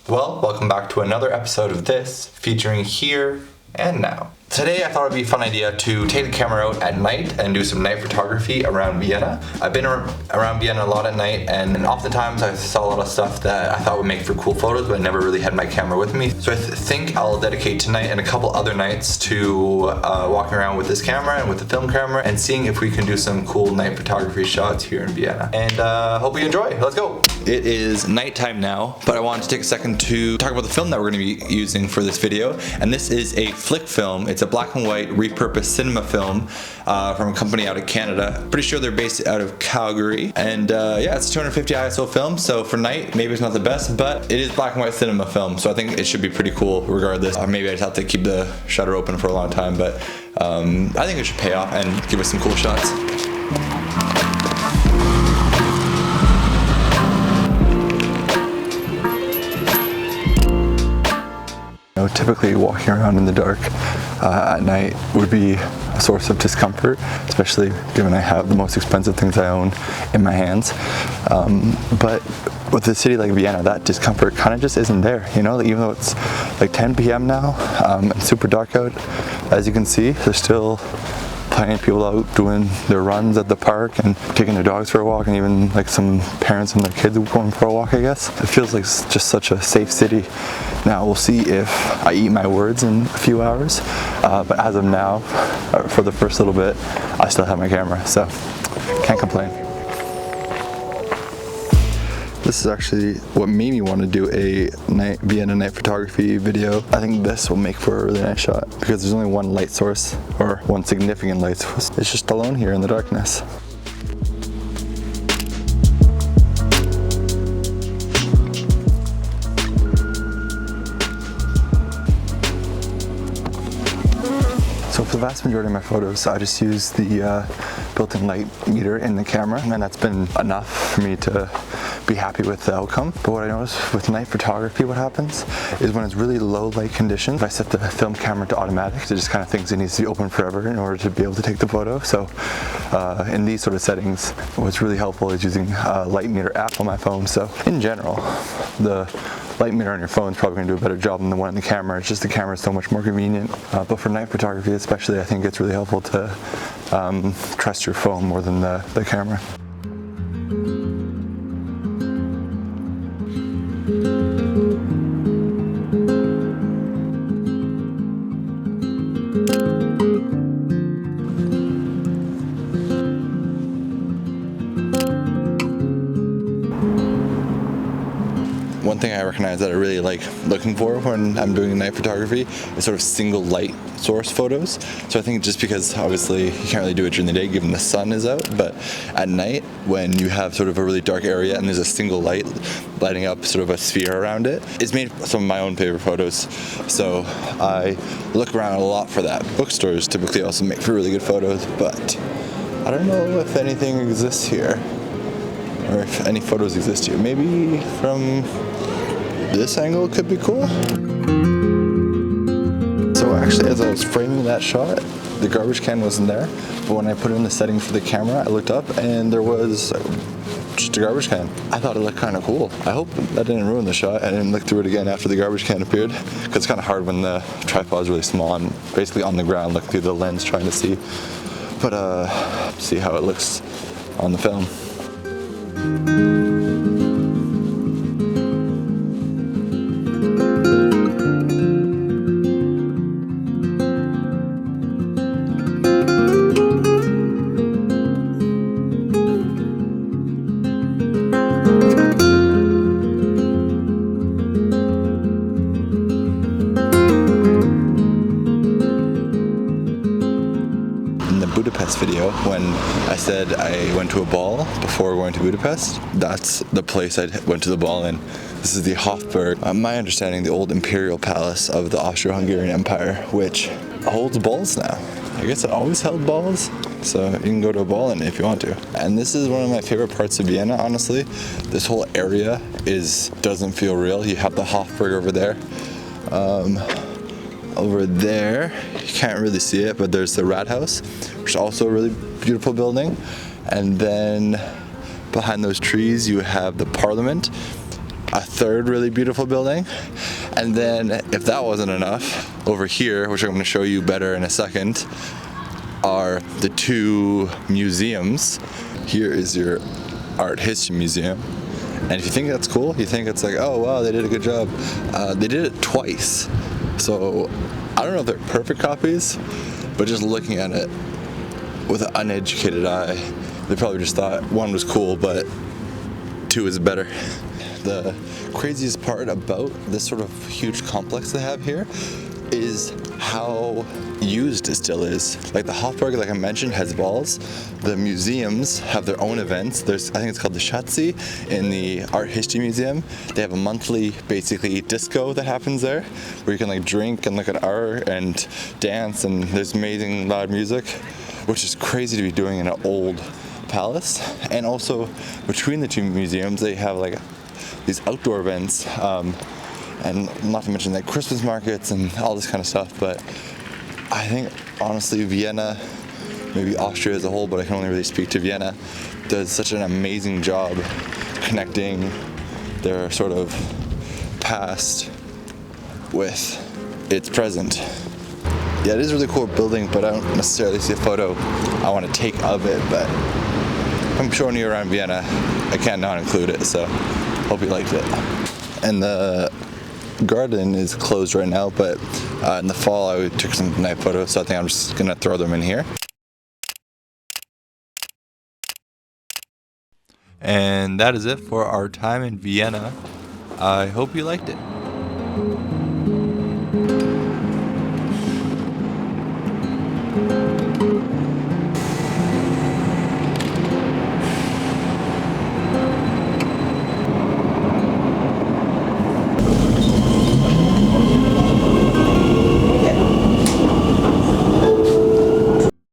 Well, welcome back to another episode of this, featuring Here and Now. Today I thought it'd be a fun idea to take the camera out at night and do some night photography around Vienna. I've been around Vienna a lot at night, and oftentimes I saw a lot of stuff that I thought would make for cool photos, but I never really had my camera with me. So I think I'll dedicate tonight and a couple other nights to walking around with this camera and with the film camera and seeing if we can do some cool night photography shots here in Vienna. And hope you enjoy. Let's go. It is nighttime now, but I wanted to take a second to talk about the film that we're going to be using for this video. And this is a Flic Film. It's a black and white repurposed cinema film from a company out of Canada. Pretty sure they're based out of Calgary. And yeah, it's a 250 ISO film, so for night, maybe it's not the best, but it is black and white cinema film, so I think it should be pretty cool regardless. Or maybe I just have to keep the shutter open for a long time, but I think it should pay off and give us some cool shots. Typically walking around in the dark at night would be a source of discomfort, especially given I have the most expensive things I own in my hands. But with a city like Vienna, that discomfort kind of just isn't there, you know? Even though it's like 10 p.m. now and super dark out, as you can see, there's still plenty of people out doing their runs at the park and taking their dogs for a walk, and even like some parents and their kids going for a walk, I guess. It feels like just such a safe city. Now we'll see if I eat my words in a few hours, but as of now, for the first little bit, I still have my camera, so can't complain. This is actually what made me want to do a Vienna night photography video. I think this will make for a really nice shot because there's only one light source, or one significant light source. It's just alone here in the darkness. So for the vast majority of my photos, I just use the built-in light meter in the camera, and that's been enough for me to be happy with the outcome. But what I noticed with night photography, what happens is when it's really low light conditions, I set the film camera to automatic. It just kind of thinks it needs to be open forever in order to be able to take the photo. So in these sort of settings, what's really helpful is using a light meter app on my phone. So in general, the light meter on your phone is probably going to do a better job than the one in the camera. It's just the camera is so much more convenient. But for night photography especially, I think it's really helpful to trust your phone more than the camera. One thing I recognize that I really like looking for when I'm doing night photography is sort of single light source photos. So I think just because obviously you can't really do it during the day given the sun is out, but at night when you have sort of a really dark area and there's a single light lighting up sort of a sphere around it, it's made some of my own favorite photos. So I look around a lot for that. Bookstores typically also make for really good photos, but I don't know if anything exists here, or if any photos exist here. Maybe from this angle could be cool. So actually, as I was framing that shot, the garbage can wasn't there, but when I put in the settings for the camera, I looked up and there was just a garbage can. I thought it looked kind of cool. I hope that didn't ruin the shot. I didn't look through it again after the garbage can appeared, because it's kind of hard when the tripod is really small. I'm basically on the ground looking through the lens trying to see, but see how it looks on the film. Budapest video, when I said I went to a ball before going to Budapest, that's the place I went to the ball in. This is the Hofburg, my understanding, the old imperial palace of the Austro-Hungarian Empire, which holds balls now. I guess it always held balls, so you can go to a ball in it if you want to. And this is one of my favorite parts of Vienna, honestly. This whole area doesn't feel real. You have the Hofburg over there. Over there, you can't really see it, but there's the Rathaus, which is also a really beautiful building. And then behind those trees, you have the Parliament. a third really beautiful building. And then if that wasn't enough, over here, which I'm going to show you better in a second, are the two museums. Here is your art history museum. And if you think that's cool, you think it's like, oh wow, they did a good job. They did it twice. So I don't know if they're perfect copies, but just looking at it with an uneducated eye, they probably just thought one was cool, but two is better. The craziest part about this sort of huge complex they have here is how used it still is. Like the Hofburg, like I mentioned, has balls. The museums have their own events. There's, I think it's called the Schatzi in the Art History Museum. They have a monthly, basically, disco that happens there, where you can like drink and look at art and dance, and there's amazing loud music, which is crazy to be doing in an old palace. And also, between the two museums, they have like these outdoor events, and not to mention like Christmas markets and all this kind of stuff. But I think honestly Vienna, maybe Austria as a whole, but I can only really speak to Vienna, does such an amazing job connecting their sort of past with its present. Yeah, it is a really cool building, but I don't necessarily see a photo I want to take of it. But if I'm showing you around Vienna, I can't not include it, so hope you liked it. And the garden is closed right now, but in the fall I took some night photos, so I think I'm just gonna throw them in here. And that is it for our time in Vienna. I hope you liked it.